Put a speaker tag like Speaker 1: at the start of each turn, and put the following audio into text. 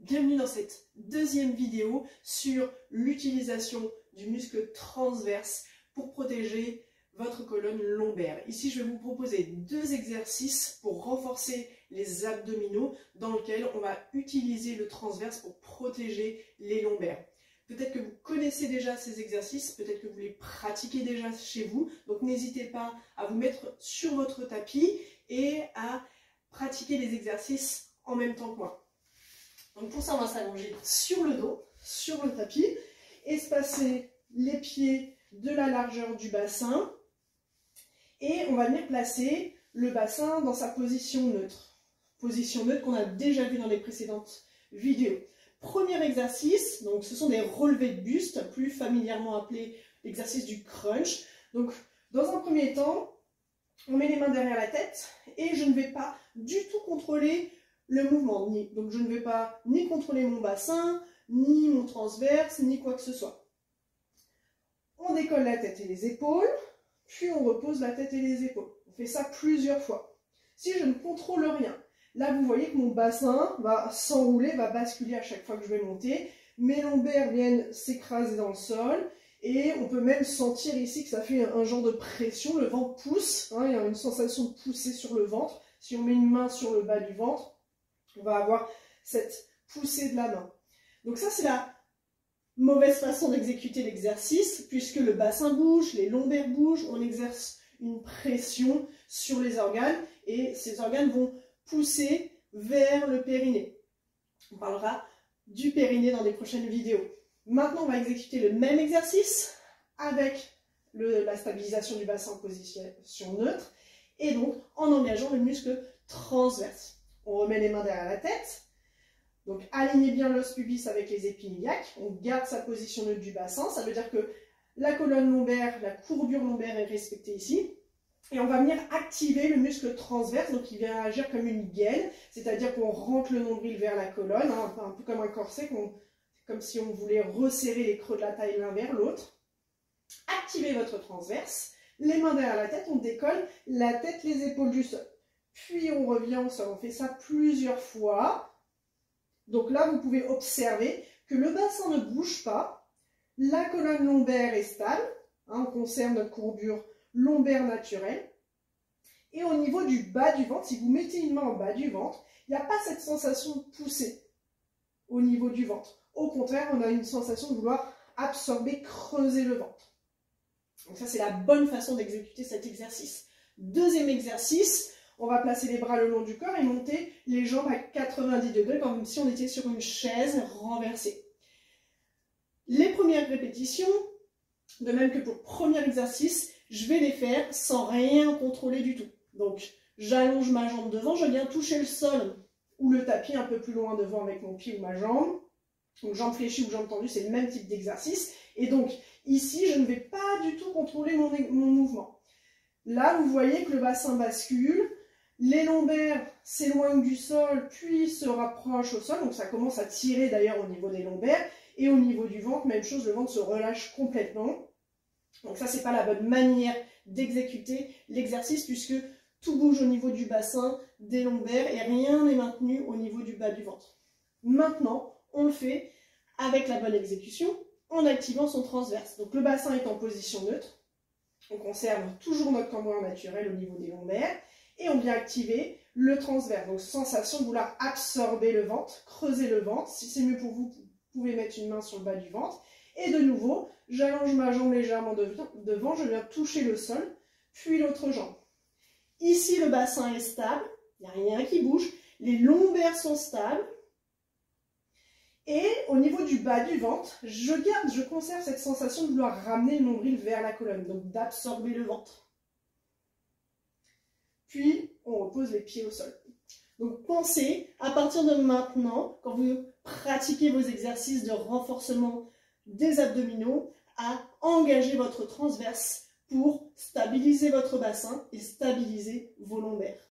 Speaker 1: Bienvenue dans cette deuxième vidéo sur l'utilisation du muscle transverse pour protéger votre colonne lombaire. Ici, je vais vous proposer deux exercices pour renforcer les abdominaux dans lesquels on va utiliser le transverse pour protéger les lombaires. Peut-être que vous connaissez déjà ces exercices, peut-être que vous les pratiquez déjà chez vous, donc n'hésitez pas à vous mettre sur votre tapis et à pratiquer les exercices en même temps que moi. Donc pour ça, on va s'allonger sur le dos, sur le tapis, espacer les pieds de la largeur du bassin et on va venir placer le bassin dans sa position neutre. Position neutre qu'on a déjà vue dans les précédentes vidéos. Premier exercice, donc ce sont des relevés de buste, plus familièrement appelé l'exercice du crunch. Donc dans un premier temps, on met les mains derrière la tête et je ne vais pas du tout contrôler le mouvement. Donc je ne vais pas ni contrôler mon bassin, ni mon transverse, ni quoi que ce soit. On décolle la tête et les épaules, puis on repose la tête et les épaules. On fait ça plusieurs fois. Si je ne contrôle rien, là vous voyez que mon bassin va s'enrouler, va basculer à chaque fois que je vais monter. Mes lombaires viennent s'écraser dans le sol. Et on peut même sentir ici que ça fait un genre de pression, le ventre pousse, hein, il y a une sensation de pousser sur le ventre. Si on met une main sur le bas du ventre, on va avoir cette poussée de la main. Donc ça, c'est la mauvaise façon d'exécuter l'exercice, puisque le bassin bouge, les lombaires bougent, on exerce une pression sur les organes, et ces organes vont pousser vers le périnée. On parlera du périnée dans les prochaines vidéos. Maintenant, on va exécuter le même exercice avec la stabilisation du bassin en position neutre et donc en engageant le muscle transverse. On remet les mains derrière la tête. Donc, alignez bien l'os pubis avec les épines iliaques. On garde sa position neutre du bassin. Ça veut dire que la colonne lombaire, la courbure lombaire est respectée ici. Et on va venir activer le muscle transverse, donc il vient agir comme une gaine, c'est-à-dire qu'on rentre le nombril vers la colonne, hein, un peu comme un corset, comme si on voulait resserrer les creux de la taille l'un vers l'autre. Activez votre transverse, les mains derrière la tête, on décolle la tête, les épaules du sol. Puis on revient au sol, on fait ça plusieurs fois. Donc là, vous pouvez observer que le bassin ne bouge pas, la colonne lombaire est stable, hein, on conserve notre courbure lombaire naturelle. Et au niveau du bas du ventre, si vous mettez une main en bas du ventre, il n'y a pas cette sensation de pousser au niveau du ventre. Au contraire, on a une sensation de vouloir absorber, creuser le ventre. Donc ça, c'est la bonne façon d'exécuter cet exercice. Deuxième exercice, on va placer les bras le long du corps et monter les jambes à 90 degrés, comme si on était sur une chaise renversée. Les premières répétitions, de même que pour le premier exercice, je vais les faire sans rien contrôler du tout. Donc, j'allonge ma jambe devant, je viens toucher le sol ou le tapis un peu plus loin devant avec mon pied ou ma jambe. Donc, jambe fléchie ou jambe tendue, c'est le même type d'exercice. Et donc, ici, je ne vais pas du tout contrôler mon mouvement. Là, vous voyez que le bassin bascule, les lombaires s'éloignent du sol, puis se rapprochent au sol. Donc, ça commence à tirer d'ailleurs au niveau des lombaires. Et au niveau du ventre, même chose, le ventre se relâche complètement. Donc ça, c'est pas la bonne manière d'exécuter l'exercice puisque tout bouge au niveau du bassin, des lombaires et rien n'est maintenu au niveau du bas du ventre. Maintenant, on le fait avec la bonne exécution en activant son transverse. Donc le bassin est en position neutre, on conserve toujours notre cambrure naturel au niveau des lombaires et on vient activer le transverse. Donc sensation de vouloir absorber le ventre, creuser le ventre. Si c'est mieux pour vous, vous pouvez mettre une main sur le bas du ventre. Et de nouveau, j'allonge ma jambe légèrement devant, je viens toucher le sol, puis l'autre jambe. Ici, le bassin est stable, il n'y a rien qui bouge, les lombaires sont stables. Et au niveau du bas du ventre, je conserve cette sensation de vouloir ramener le nombril vers la colonne, donc d'absorber le ventre. Puis, on repose les pieds au sol. Donc pensez, à partir de maintenant, quand vous pratiquez vos exercices de renforcement des abdominaux, à engager votre transverse pour stabiliser votre bassin et stabiliser vos lombaires.